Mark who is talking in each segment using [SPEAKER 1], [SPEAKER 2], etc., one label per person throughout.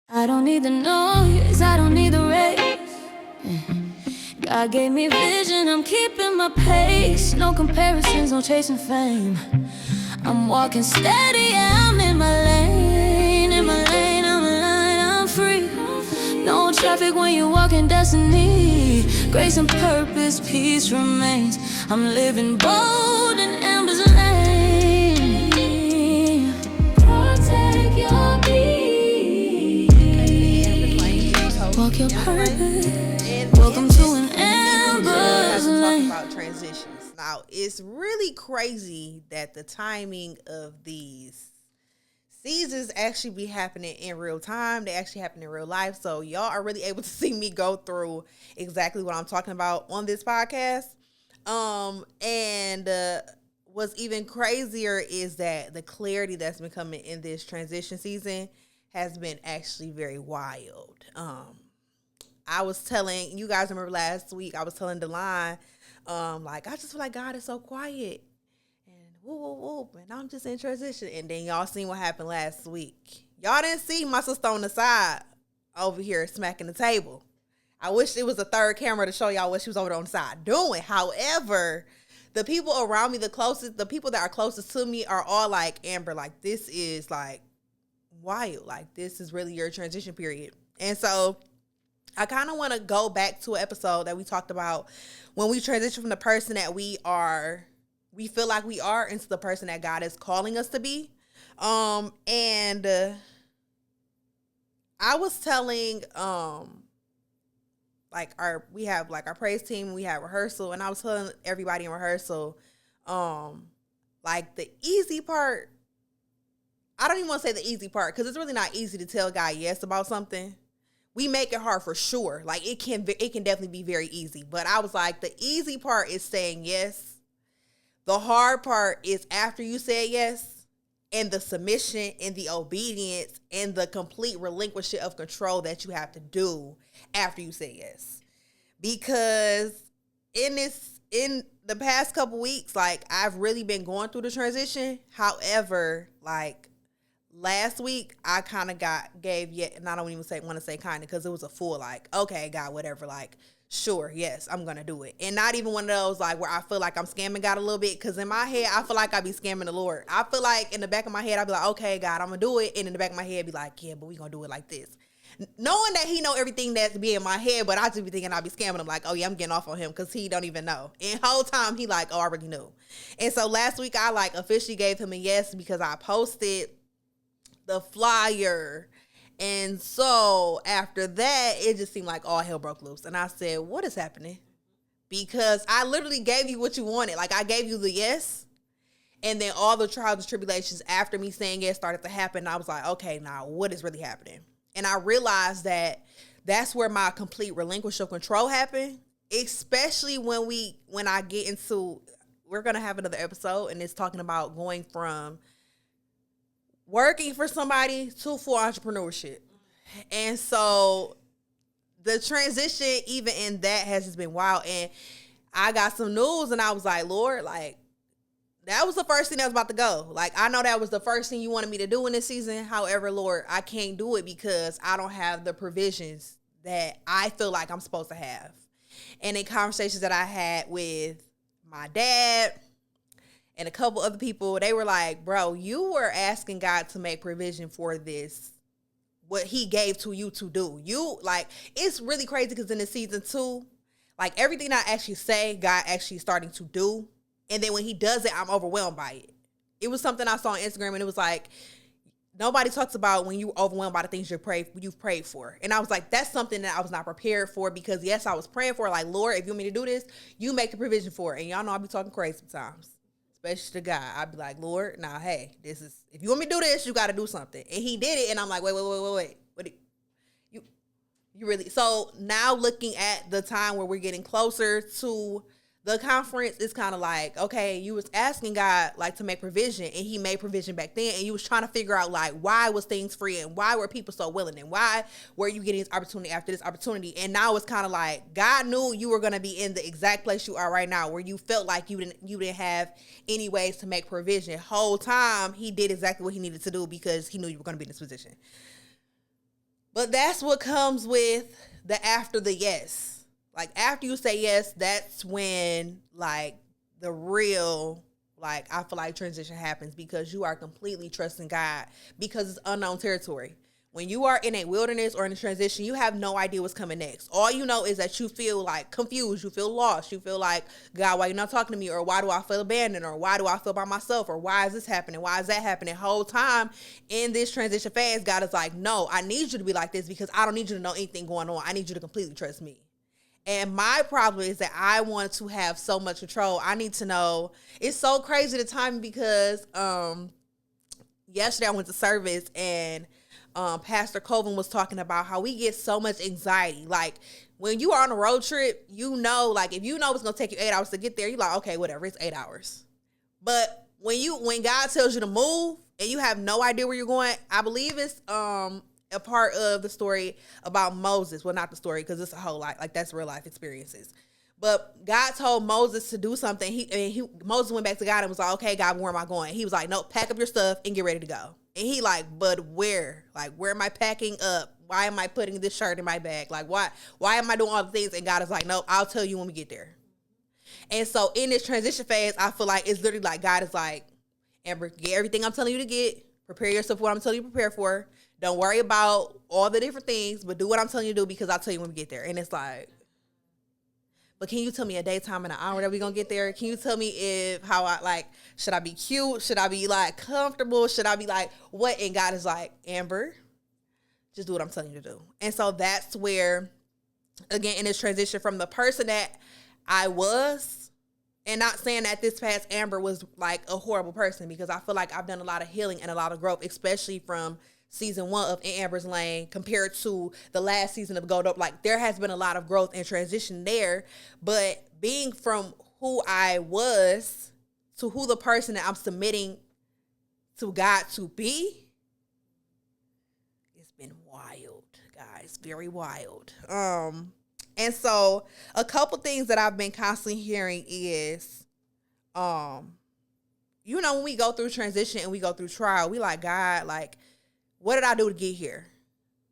[SPEAKER 1] I don't need the noise, I don't need the race. God gave me vision, I'm keeping my pace. No comparisons, no chasing fame. I'm walking steady, yeah, I'm in my lane. In my lane, I'm aligned, I'm free. No traffic when you walk in destiny. Grace and purpose, peace remains. I'm living bold in amber's lane. Protect your peace. Walk your purpose. Welcome to an amber's lane.
[SPEAKER 2] Talk about transitions. Now, it's really crazy that the timing of these seasons actually be happening in real time. They actually happen in real life. So y'all are really able to see me go through exactly what I'm talking about on this podcast. And what's even crazier is that the clarity that's been coming in this transition season has been actually very wild. I was telling you guys, remember last week, I was telling Delon, like, I just feel like God is so quiet. And whoop, whoop, whoop. And I'm just in transition. And then y'all seen what happened last week. Y'all didn't see my sister on the side over here smacking the table. I wish it was a third camera to show y'all what she was over there on the side doing. However, the people around me, the people that are closest to me are all like, Amber, like, this is like wild. Like, this is really your transition period. And so I kind of want to go back to an episode that we talked about when we transition from the person that we feel like we are, into the person that God is calling us to be. And I was telling, we have our praise team, we have rehearsal, and I was telling everybody in rehearsal, like, the easy part, I don't even want to say the easy part, because it's really not easy to tell God yes about something. We make it hard for sure. Like, it can definitely be very easy. But I was like, the easy part is saying yes. The hard part is after you say yes, and the submission and the obedience and the complete relinquishment of control that you have to do after you say yes. Because in the past couple weeks, like, I've really been going through the transition. However, like, last week, I kind of gave yet, and I don't even want to say kind of, because it was a full, like, okay, God, whatever, like, sure, yes, I'm going to do it. And not even one of those, like, where I feel like I'm scamming God a little bit, because in my head, I feel like I be scamming the Lord. I feel like in the back of my head, I'd be like, okay, God, I'm going to do it. And in the back of my head, be like, yeah, but we going to do it like this. Knowing that he know everything that's be in my head, but I just be thinking I be scamming him, like, oh yeah, I'm getting off on him because he don't even know. And whole time he like, oh, I already knew. And so last week, I like officially gave him a yes, because I posted the flyer. And so after that, it just seemed like all hell broke loose. And I said, what is happening? Because I literally gave you what you wanted. Like, I gave you the yes. And then all the trials and tribulations after me saying yes started to happen. And I was like, okay, now what is really happening? And I realized that that's where my complete relinquish of control happened. Especially when I get into, we're going to have another episode, and it's talking about going from working for somebody to full entrepreneurship. And so the transition, even in that, has just been wild. And I got some news, and I was like, Lord, like, that was the first thing that was about to go. Like, I know that was the first thing you wanted me to do in this season. However, Lord, I can't do it because I don't have the provisions that I feel like I'm supposed to have. And in conversations that I had with my dad and a couple other people, they were like, bro, you were asking God to make provision for this, what he gave to you to do. You, like, it's really crazy because in the season 2, like, everything I actually say, God actually starting to do. And then when he does it, I'm overwhelmed by it. It was something I saw on Instagram, and it was like, nobody talks about when you're overwhelmed by the things you've prayed for. And I was like, that's something that I was not prepared for, because yes, I was praying for, like, Lord, if you want me to do this, you make the provision for it. And y'all know I be talking crazy sometimes, especially to God. I'd be like, Lord, now, hey, this is, if you want me to do this, you got to do something. And he did it. And I'm like, wait. What you really? So now looking at the time where we're getting closer to the conference, it's kind of like, okay, you was asking God, like, to make provision, and he made provision back then, and you was trying to figure out, like, why was things free, and why were people so willing, and why were you getting this opportunity after this opportunity? And now it's kind of like, God knew you were going to be in the exact place you are right now, where you felt like you didn't have any ways to make provision. Whole time, he did exactly what he needed to do, because he knew you were going to be in this position. But that's what comes with the after the yes. Like after you say yes, that's when like the real like I feel like transition happens because you are completely trusting God because it's unknown territory. When you are in a wilderness or in a transition, you have no idea what's coming next. All you know is that you feel like confused, you feel lost, you feel like, God, why you not talking to me? Or why do I feel abandoned? Or why do I feel by myself? Or why is this happening? Why is that happening? The whole time in this transition phase, God is like, no, I need you to be like this because I don't need you to know anything going on. I need you to completely trust me. And my problem is that I want to have so much control. I need to know. It's so crazy the time because yesterday I went to service and Pastor Colvin was talking about how we get so much anxiety. Like when you are on a road trip, you know, like if you know it's gonna take you 8 hours to get there, you're like, okay, whatever, it's 8 hours. But when God tells you to move and you have no idea where you're going, I believe it's a part of the story about Moses. Well, not the story because it's a whole lot, like that's real life experiences. But God told Moses to do something. Moses went back to God and was like, okay, God, where am I going? He was like, no, pack up your stuff and get ready to go. And he like, but where? Like, where am I packing up? Why am I putting this shirt in my bag? Like, why am I doing all the things? And God is like, nope, I'll tell you when we get there. And so in this transition phase, I feel like it's literally like God is like, Amber, get everything I'm telling you to get. Prepare yourself for what I'm telling you to prepare for. Don't worry about all the different things, but do what I'm telling you to do because I'll tell you when we get there. And it's like, but can you tell me a daytime and an hour that we gonna get there? Can you tell me should I be cute? Should I be like comfortable? Should I be like what? And God is like, Amber, just do what I'm telling you to do. And so that's where, again, in this transition from the person that I was, and not saying that this past Amber was like a horrible person because I feel like I've done a lot of healing and a lot of growth, especially from season 1 of In Amber's Lane compared to the last season of Gold Up. Like there has been a lot of growth and transition there, but being from who I was to who the person that I'm submitting to God to be, it's been wild, guys, very wild. And so a couple things that I've been constantly hearing is, you know, when we go through transition and we go through trial, we like, God, like, what did I do to get here?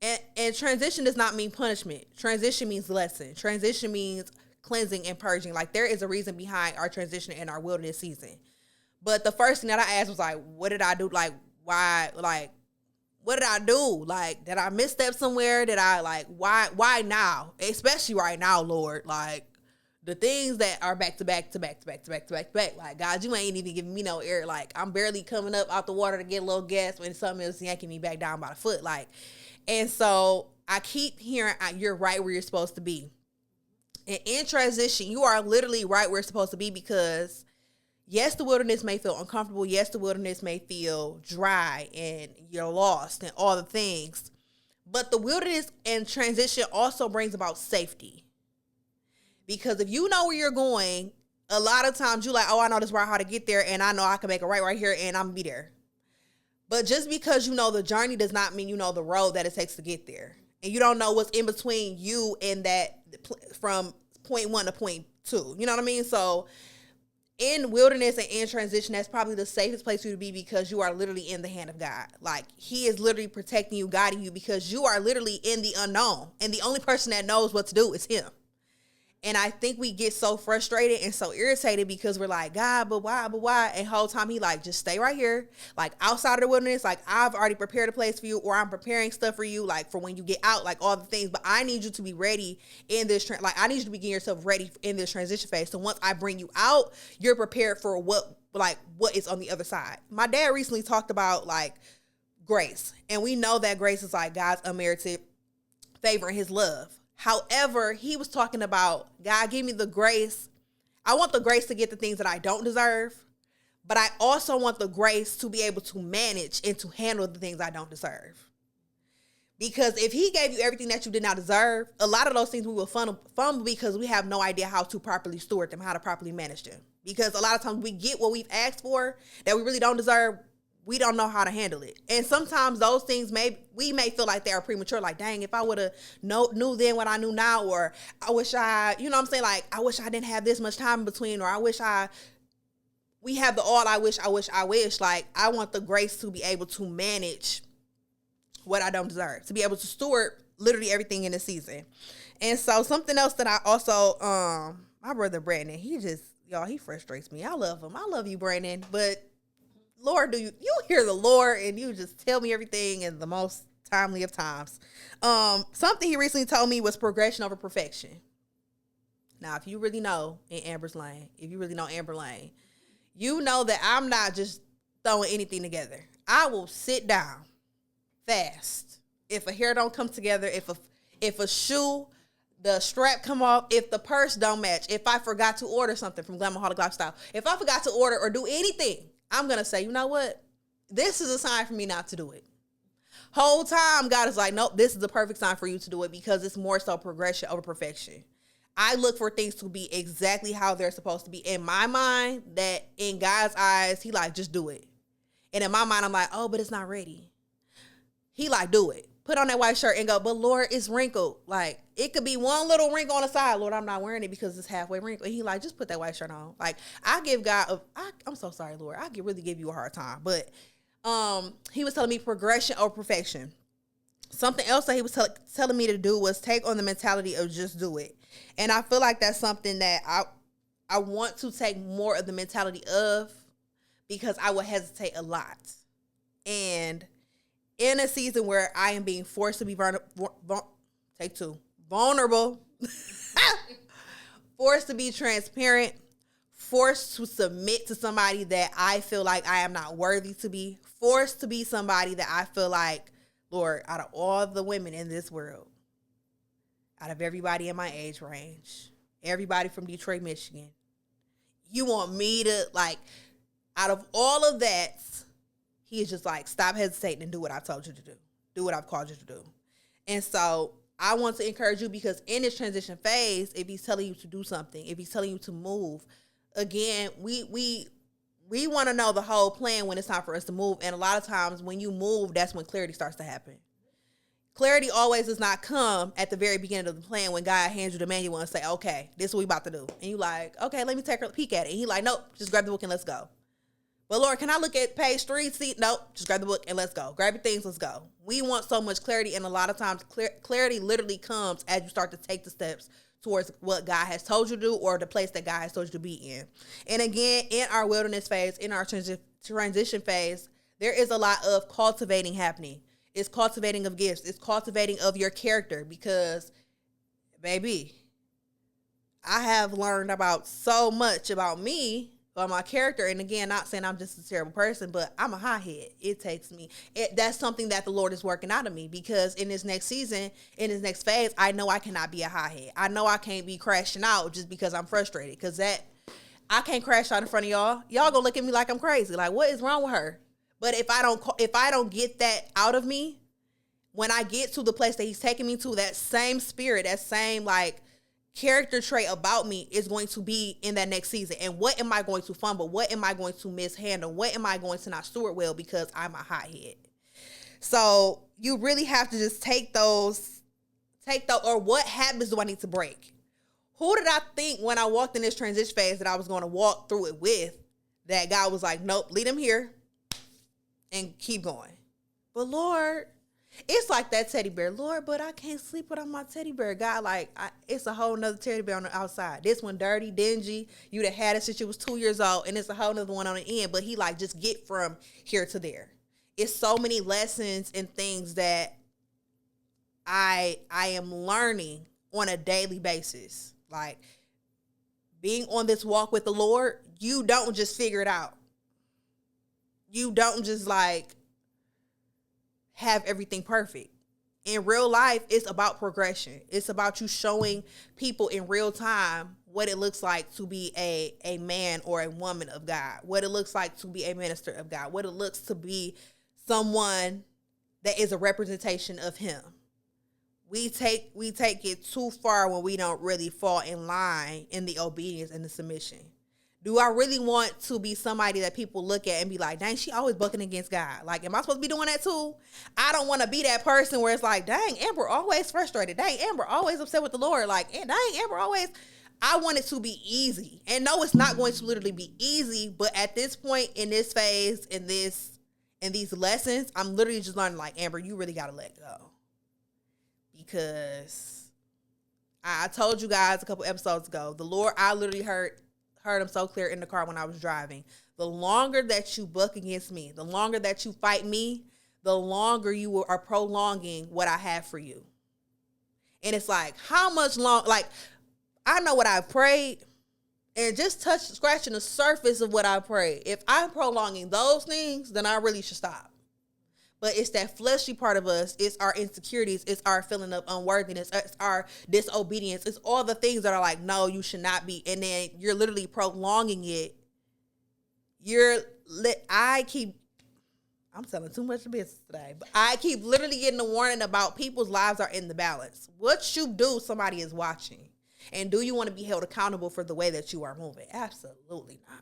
[SPEAKER 2] And transition does not mean punishment. Transition means lesson. Transition means cleansing and purging. Like there is a reason behind our transition and our wilderness season. But the first thing that I asked was like, what did I do? Like, why? Like, what did I do? Like, did I misstep somewhere? Did I like, why now? Especially right now, Lord. Like the things that are back to back to back to back to back to back to back. Like, God, you ain't even giving me no air. Like, I'm barely coming up out the water to get a little gas when something is yanking me back down by the foot. Like, and so I keep hearing you're right where you're supposed to be. And in transition, you are literally right where it's supposed to be because yes, the wilderness may feel uncomfortable. Yes, the wilderness may feel dry and you're lost and all the things. But the wilderness and transition also brings about safety. Because if you know where you're going, a lot of times you're like, oh, I know this route, how to get there, and I know I can make a right here, and I'm going to be there. But just because you know the journey does not mean you know the road that it takes to get there. And you don't know what's in between you and that from point 1 to point 2. You know what I mean? So in wilderness and in transition, that's probably the safest place for you to be because you are literally in the hand of God. Like he is literally protecting you, guiding you because you are literally in the unknown. And the only person that knows what to do is him. And I think we get so frustrated and so irritated because we're like, God, but why? And the whole time he like, just stay right here. Like outside of the wilderness, like I've already prepared a place for you or I'm preparing stuff for you, like for when you get out, like all the things. But I need you to be ready in this, like I need you to be getting yourself ready in this transition phase. So once I bring you out, you're prepared for what is on the other side. My dad recently talked about like grace. And we know that grace is like God's unmerited favor and his love. However, he was talking about, God, give me the grace. I want the grace to get the things that I don't deserve, but I also want the grace to be able to manage and to handle the things I don't deserve. Because if he gave you everything that you did not deserve, a lot of those things we will fumble because we have no idea how to properly steward them, how to properly manage them. Because a lot of times we get what we've asked for that we really don't deserve. We don't know how to handle it. And sometimes those things we may feel like they are premature. Like, dang, if I would have knew then what I knew now, or I wish I, you know what I'm saying? Like, I wish I didn't have this much time in between, or we have the all I wish. Like, I want the grace to be able to manage what I don't deserve, to be able to steward literally everything in the season. And so something else that I also, my brother Brandon, he frustrates me. I love him. I love you, Brandon. But Lord, you hear the Lord and you just tell me everything in the most timely of times. Something he recently told me was progression over perfection. Now, if you really know Amber Lane, you know that I'm not just throwing anything together. I will sit down fast. If a hair don't come together, if a shoe, the strap come off, if the purse don't match, if I forgot to order something from Glamourholic Lifestyle, if I forgot to order or do anything, I'm going to say, you know what? This is a sign for me not to do it. Whole time, God is like, nope, this is the perfect sign for you to do it because it's more so progression over perfection. I look for things to be exactly how they're supposed to be. In my mind, that in God's eyes, he like, just do it. And in my mind, I'm like, oh, but it's not ready. He like, do it. Put on that white shirt and go, but Lord, it's wrinkled. Like, it could be one little wrinkle on the side. Lord, I'm not wearing it because it's halfway wrinkled. And he like, just put that white shirt on. Like, I give God, I'm so sorry, Lord. I could really give you a hard time. But he was telling me progression over perfection. Something else that he was telling me to do was take on the mentality of just do it. And I feel like that's something that I want to take more of the mentality of, because I would hesitate a lot. And in a season where I am being forced to be vulnerable, forced to be transparent, forced to submit to somebody that I feel like I am not worthy to be, forced to be somebody that I feel like, Lord, out of all the women in this world, out of everybody in my age range, everybody from Detroit, Michigan, you want me to, like, out of all of that, he is just like, stop hesitating and do what I told you to do. Do what I've called you to do. And so I want to encourage you, because in this transition phase, if he's telling you to do something, if he's telling you to move, again, we want to know the whole plan when it's time for us to move. And a lot of times when you move, that's when clarity starts to happen. Clarity always does not come at the very beginning of the plan when God hands you the manual and say, okay, this is what we about to do. And you like, okay, let me take a peek at it. And he like, nope, just grab the book and let's go. But Lord, can I look at page 3? See, nope, just grab the book and let's go. Grab your things, let's go. We want so much clarity, and a lot of times clarity literally comes as you start to take the steps towards what God has told you to do, or the place that God has told you to be in. And again, in our wilderness phase, in our transition phase, there is a lot of cultivating happening. It's cultivating of gifts. It's cultivating of your character, because, baby, I have learned about so much about me, about my character. And again, not saying I'm just a terrible person, but I'm a hothead. It takes me. That's something that the Lord is working out of me, because in this next season, in this next phase, I know I cannot be a hothead. I know I can't be crashing out just because I'm frustrated, because I can't crash out in front of y'all. Y'all gonna look at me like I'm crazy. Like, what is wrong with her? But if I don't get that out of me, when I get to the place that he's taking me to, that same spirit, that same like character trait about me is going to be in that next season. And what am I going to fumble? What am I going to mishandle? What am I going to not steward well because I'm a hothead? So you really have to just or what habits do I need to break? Who did I think when I walked in this transition phase that I was going to walk through it with, that God was like, nope, lead him here and keep going. But Lord, it's like that teddy bear. Lord, but I can't sleep without my teddy bear. God, like, it's a whole nother teddy bear on the outside. This one dirty, dingy. You'd have had it since you was 2 years old, and it's a whole nother one on the end. But he like, just get from here to there. It's so many lessons and things that I am learning on a daily basis. Like, being on this walk with the Lord, you don't just figure it out. You don't just like have everything perfect. In real life, it's about progression. It's about you showing people in real time what it looks like to be a man or a woman of God, what it looks like to be a minister of God, what it looks to be someone that is a representation of him. We take it too far when we don't really fall in line in the obedience and the submission. Do I really want to be somebody that people look at and be like, dang, she always bucking against God? Like, am I supposed to be doing that too? I don't want to be that person where it's like, dang, Amber always frustrated. Dang, Amber always upset with the Lord. Like, dang, Amber always. I want it to be easy. And no, it's not going to literally be easy. But at this point in this phase, in this And these lessons, I'm literally just learning, like, Amber, you really got to let go. Because I told you guys a couple episodes ago, the Lord, I literally heard him so clear in the car when I was driving. The longer that you buck against me, the longer that you fight me, the longer you are prolonging what I have for you. And it's like, how much long, like, I know what I prayed, and just scratching the surface of what I prayed. If I'm prolonging those things, then I really should stop. But it's that fleshy part of us. It's our insecurities. It's our feeling of unworthiness. It's our disobedience. It's all the things that are like, no, you should not be. And then you're literally prolonging it. I'm telling too much business today, but I keep literally getting a warning about people's lives are in the balance. What you do, somebody is watching. And do you want to be held accountable for the way that you are moving? Absolutely not.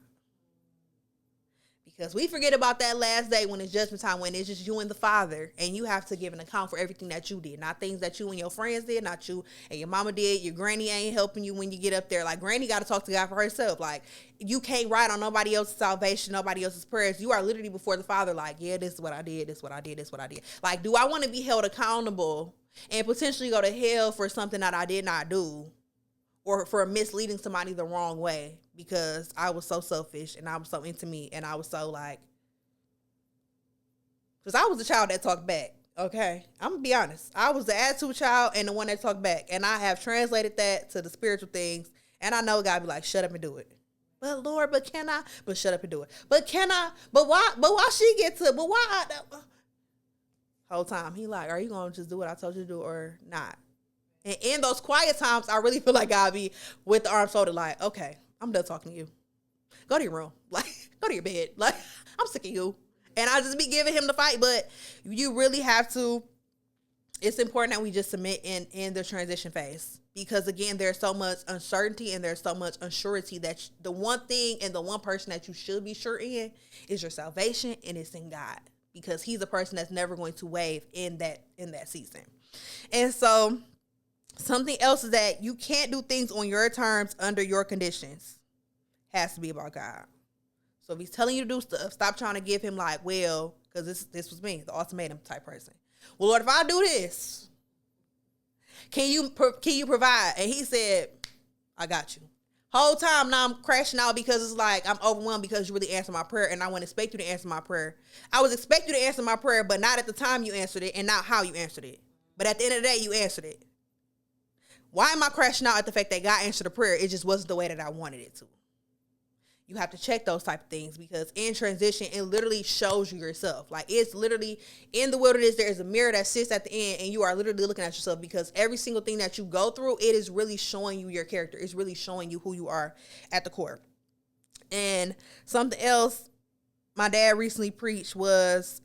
[SPEAKER 2] Because we forget about that last day when it's judgment time, when it's just you and the Father, and you have to give an account for everything that you did. Not things that you and your friends did, not you and your mama did. Your granny ain't helping you when you get up there. Like, granny got to talk to God for herself. Like, you can't ride on nobody else's salvation, nobody else's prayers. You are literally before the Father like, yeah, this is what I did, this is what I did, this is what I did. Like, do I want to be held accountable and potentially go to hell for something that I did not do? Or for misleading somebody the wrong way because I was so selfish and I was so into me and I was so like, because I was the child that talked back, okay? I'm going to be honest. I was the attitude child and the one that talked back. And I have translated that to the spiritual things. And I know God be like, shut up and do it. But Lord, but can I? But shut up and do it. But can I? But why she get to, but why? Whole time, he like, are you going to just do what I told you to do or not? And in those quiet times, I really feel like God be with the arms folded, like, okay, I'm done talking to you. Go to your room. Like, go to your bed. Like, I'm sick of you. And I just be giving him the fight. But you really have to, it's important that we just submit in the transition phase. Because, again, there's so much uncertainty and there's so much unsurety that the one thing and the one person that you should be sure in is your salvation, and it's in God. Because he's a person that's never going to wave in that season. And so something else is that you can't do things on your terms under your conditions. Has to be about God. So if he's telling you to do stuff, stop trying to give him like, well, because this was me, the ultimatum type person. Well, Lord, if I do this, can you provide? And he said, I got you. Whole time now I'm crashing out because it's like I'm overwhelmed because you really answered my prayer and I wouldn't expect you to answer my prayer. I was expecting you to answer my prayer, but not at the time you answered it and not how you answered it. But at the end of the day, you answered it. Why am I crashing out at the fact that God answered the prayer? It just wasn't the way that I wanted it to. You have to check those type of things because in transition, it literally shows you yourself. Like, it's literally in the wilderness, there is a mirror that sits at the end and you are literally looking at yourself because every single thing that you go through, it is really showing you your character. It's really showing you who you are at the core. And something else my dad recently preached was,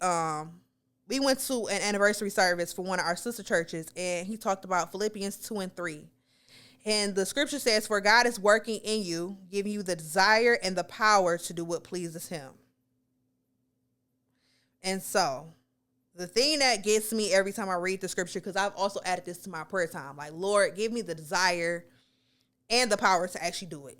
[SPEAKER 2] we went to an anniversary service for one of our sister churches, and he talked about Philippians 2:3. And the scripture says, for God is working in you, giving you the desire and the power to do what pleases him. And so the thing that gets me every time I read the scripture, because I've also added this to my prayer time, like, Lord, give me the desire and the power to actually do it.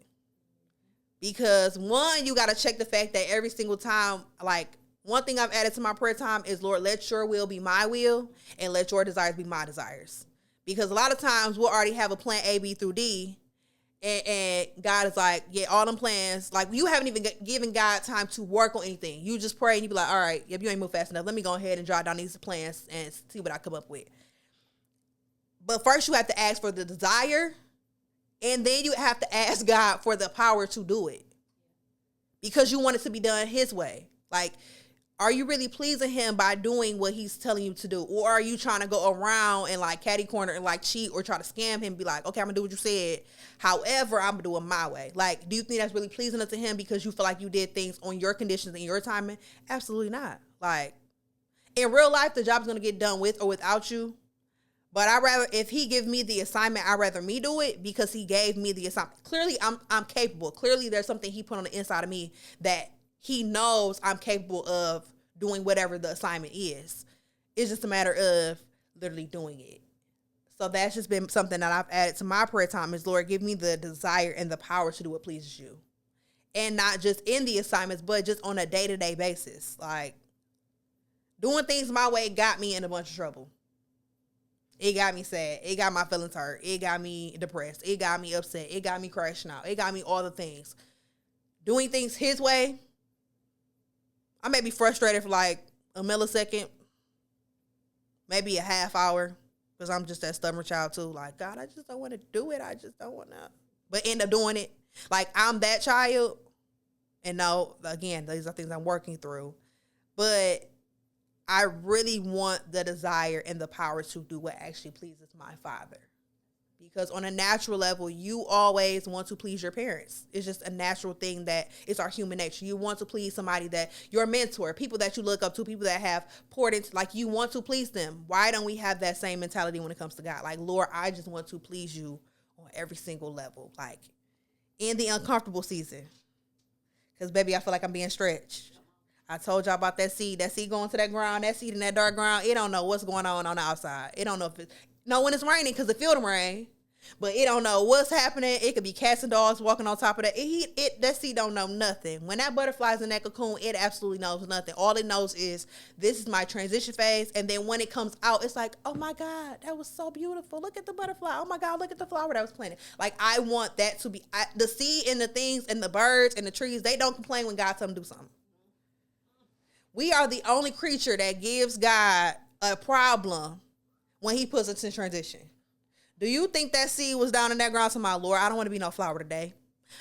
[SPEAKER 2] Because one, you got to check the fact that every single time, like, one thing I've added to my prayer time is, Lord, let your will be my will and let your desires be my desires. Because a lot of times we'll already have a plan A, B through D. And God is like, yeah, all them plans. Like, you haven't even given God time to work on anything. You just pray and you be like, all right, if you ain't move fast enough, let me go ahead and jot down these plans and see what I come up with. But first you have to ask for the desire. And then you have to ask God for the power to do it. Because you want it to be done his way. Like, are you really pleasing him by doing what he's telling you to do? Or are you trying to go around and like catty corner and like cheat or try to scam him and be like, okay, I'm gonna do what you said. However, I'm gonna do it my way. Like, do you think that's really pleasing to him because you feel like you did things on your conditions and your timing? Absolutely not. Like, in real life, the job's gonna get done with or without you. But if he give me the assignment, I'd rather me do it because he gave me the assignment. Clearly, I'm capable. Clearly, there's something he put on the inside of me that he knows I'm capable of doing whatever the assignment is. It's just a matter of literally doing it. So that's just been something that I've added to my prayer time is, Lord, give me the desire and the power to do what pleases you. And not just in the assignments, but just on a day-to-day basis. Like, Doing things my way got me in a bunch of trouble. It got me sad. It got my feelings hurt. It got me depressed. It got me upset. It got me crashing out. It got me all the things. Doing things his way, I may be frustrated for like a millisecond, maybe a half hour, because I'm just that stubborn child too. Like, God, I just don't want to do it. I just don't want to. But end up doing it. Like, I'm that child. And no, again, these are things I'm working through. But I really want the desire and the power to do what actually pleases my Father. Because on a natural level, you always want to please your parents. It's just a natural thing that it's our human nature. You want to please somebody that your mentor, people that you look up to, people that have poured into, like, you want to please them. Why don't we have that same mentality when it comes to God? Like, Lord, I just want to please you on every single level. Like, in the uncomfortable season. Because, baby, I feel like I'm being stretched. I told y'all about that seed. That seed going to that ground, that seed in that dark ground, it don't know what's going on the outside. It don't know if it's, no, when it's raining, because it feel the rain. But it don't know what's happening. It could be cats and dogs walking on top of that. That seed don't know nothing. When that butterfly's in that cocoon, it absolutely knows nothing. All it knows is this is my transition phase. And then when it comes out, it's like, oh my God, that was so beautiful. Look at the butterfly. Oh my God, look at the flower that was planted. Like, I want that to be the seed and the things and the birds and the trees. They don't complain when God tells them to do something. We are the only creature that gives God a problem when he puts us in transition. Do you think that seed was down in that ground to my Lord? I don't want to be no flower today.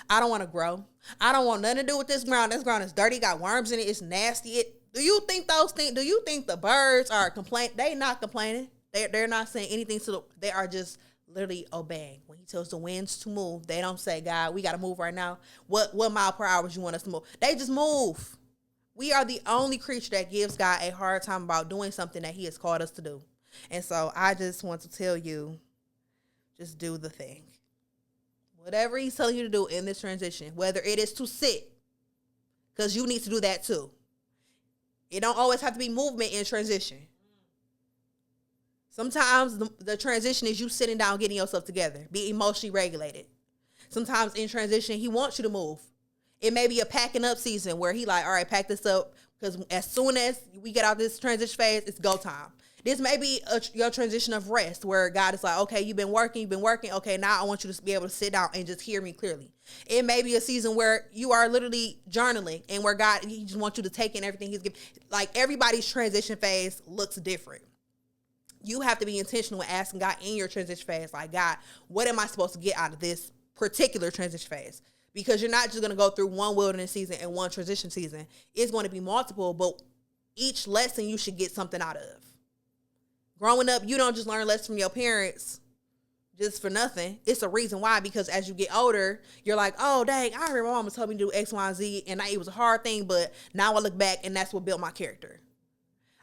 [SPEAKER 2] I don't want to grow. I don't want nothing to do with this ground. This ground is dirty, got worms in it. It's nasty. Do you think those things? Do you think the birds are complaining? They not complaining. They're not saying anything they are just literally obeying. When he tells the winds to move, they don't say, God, we got to move right now. What mile per hour you want us to move? They just move. We are the only creature that gives God a hard time about doing something that he has called us to do. And so I just want to tell you, just do the thing. Whatever he's telling you to do in this transition, whether it is to sit, because you need to do that too. It don't always have to be movement in transition. Sometimes the transition is you sitting down, getting yourself together, be emotionally regulated. Sometimes in transition, he wants you to move. It may be a packing up season where he like, all right, pack this up, because as soon as we get out this transition phase, it's go time. This may be your transition of rest where God is like, okay, you've been working. Okay, now I want you to be able to sit down and just hear me clearly. It may be a season where you are literally journaling and where God, he just wants you to take in everything he's giving. Like, everybody's transition phase looks different. You have to be intentional with asking God in your transition phase, like, God, what am I supposed to get out of this particular transition phase? Because you're not just going to go through one wilderness season and one transition season. It's going to be multiple, but each lesson you should get something out of. Growing up, you don't just learn lessons from your parents just for nothing. It's a reason why, because as you get older, you're like, oh, dang, I remember my mama told me to do X, Y, and Z, and it was a hard thing, but now I look back, and that's what built my character.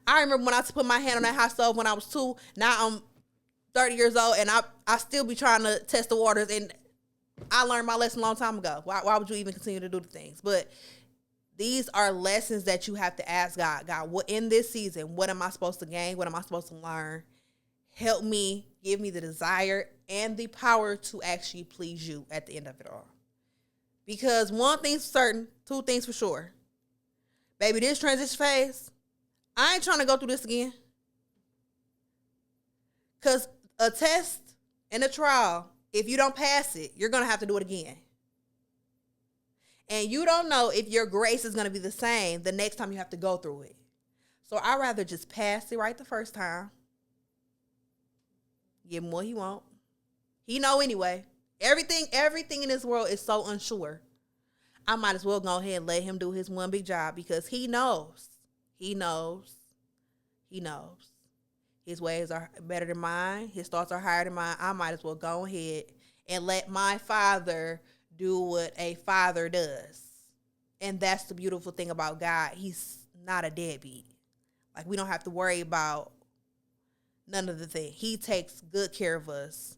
[SPEAKER 2] I remember when I put my hand on that hot stove when I was 2. Now I'm 30 years old, and I still be trying to test the waters, and I learned my lesson a long time ago. Why would you even continue to do the things? But these are lessons that you have to ask God. God, what in this season, what am I supposed to gain? What am I supposed to learn? Help me, give me the desire and the power to actually please you at the end of it all. Because one thing's certain, two things for sure. Baby, this transition phase, I ain't trying to go through this again. Because a test and a trial, if you don't pass it, you're going to have to do it again. And you don't know if your grace is going to be the same the next time you have to go through it. So I'd rather just pass it right the first time. Give him what he want. He know anyway. Everything in this world is so unsure. I might as well go ahead and let him do his one big job, because he knows. He knows. He knows. His ways are better than mine. His thoughts are higher than mine. I might as well go ahead and let my Father do what a father does. And that's the beautiful thing about God. He's not a deadbeat. Like, we don't have to worry about none of the things. He takes good care of us.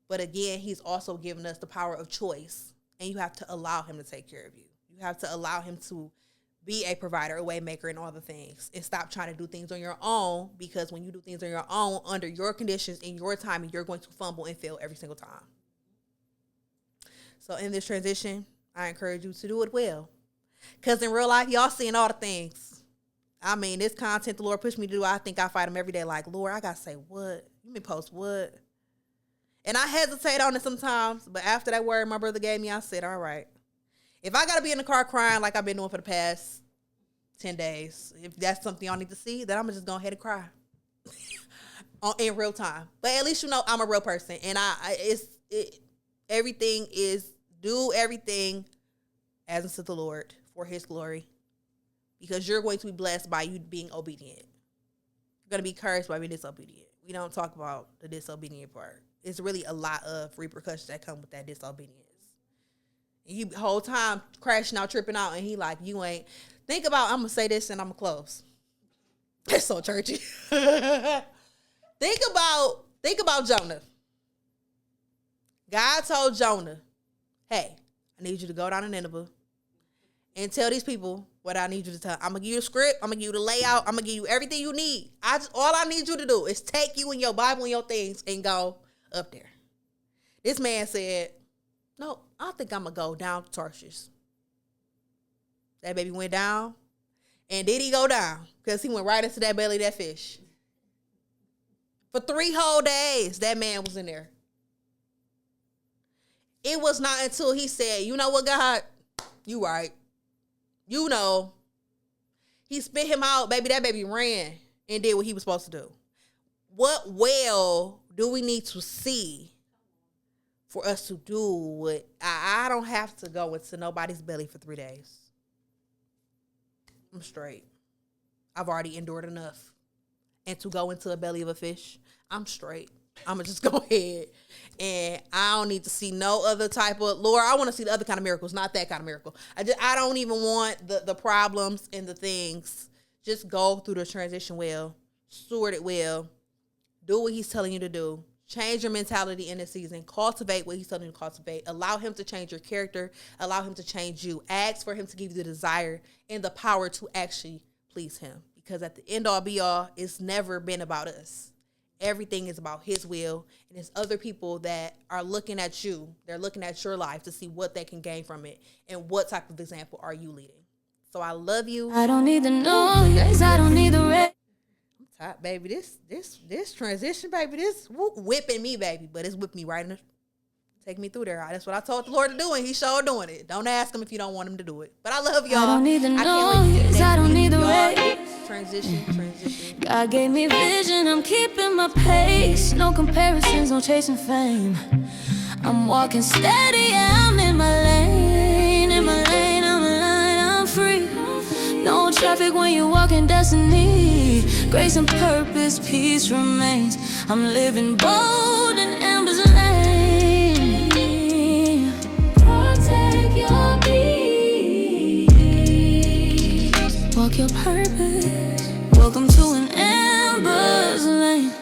[SPEAKER 2] But again, he's also given us the power of choice. And you have to allow him to take care of you. You have to allow him to be a provider, a way maker, and all the things. And stop trying to do things on your own, because when you do things on your own, under your conditions, in your timing, you're going to fumble and fail every single time. So in this transition, I encourage you to do it well. Because in real life, y'all seeing all the things. I mean, this content the Lord pushed me to do, I think I fight him every day. Like, Lord, I got to say what? You may post what? And I hesitate on it sometimes. But after that word my brother gave me, I said, all right. If I got to be in the car crying like I've been doing for the past 10 days, if that's something y'all need to see, then I'm going to just go ahead and cry. In real time. But at least you know I'm a real person. And everything is, do everything as unto the Lord for his glory. Because you're going to be blessed by you being obedient. You're going to be cursed by being disobedient. We don't talk about the disobedient part. It's really a lot of repercussions that come with that disobedience. And you the whole time crashing out, tripping out, and he like, you ain't. Think about, I'm going to say this and I'm going to close. It's so churchy. Think about Jonah. God told Jonah, hey, I need you to go down to Nineveh and tell these people what I need you to tell. I'm going to give you a script. I'm going to give you the layout. I'm going to give you everything you need. All I need you to do is take you and your Bible and your things and go up there. This man said, no, I think I'm going to go down to Tarshish. That baby went down. And did he go down? Because he went right into that belly of that fish. For 3 whole days, that man was in there. It was not until he said, you know what, God? You right. You know. He spit him out, baby. That baby ran and did what he was supposed to do. What well do we need to see for us to do what? I don't have to go into nobody's belly for 3 days. I'm straight. I've already endured enough. And to go into a belly of a fish, I'm straight. I'm going to just go ahead. And I don't need to see no other type of, Lord, I want to see the other kind of miracles, not that kind of miracle. I don't even want the problems and the things. Just go through the transition well. Steward it well. Do what he's telling you to do. Change your mentality in this season. Cultivate what he's telling you to cultivate. Allow him to change your character. Allow him to change you. Ask for him to give you the desire and the power to actually please him. Because at the end all be all, it's never been about us. Everything is about his will. And it's other people that are looking at you. They're looking at your life to see what they can gain from it. And what type of example are you leading. So I love you.
[SPEAKER 1] I don't need the noise. I don't need the red.
[SPEAKER 2] I'm tired, baby. This transition, baby, this whipping me, baby. But it's whipping me right in the... Take me through there. That's what I told the Lord to do, and he sure doing it. Don't ask him if you don't want him to do it. But I love y'all.
[SPEAKER 1] I don't need the noise. I don't need the rain.
[SPEAKER 2] Transition.
[SPEAKER 1] God gave me vision. I'm keeping my pace. No comparisons, no chasing fame. I'm walking steady. I'm in my lane. I'm aligned. I'm free. No traffic when you walk in destiny. Grace and purpose, peace remains. I'm living bold in Amber's lane. Walk your purpose. Welcome to an Amber's lane.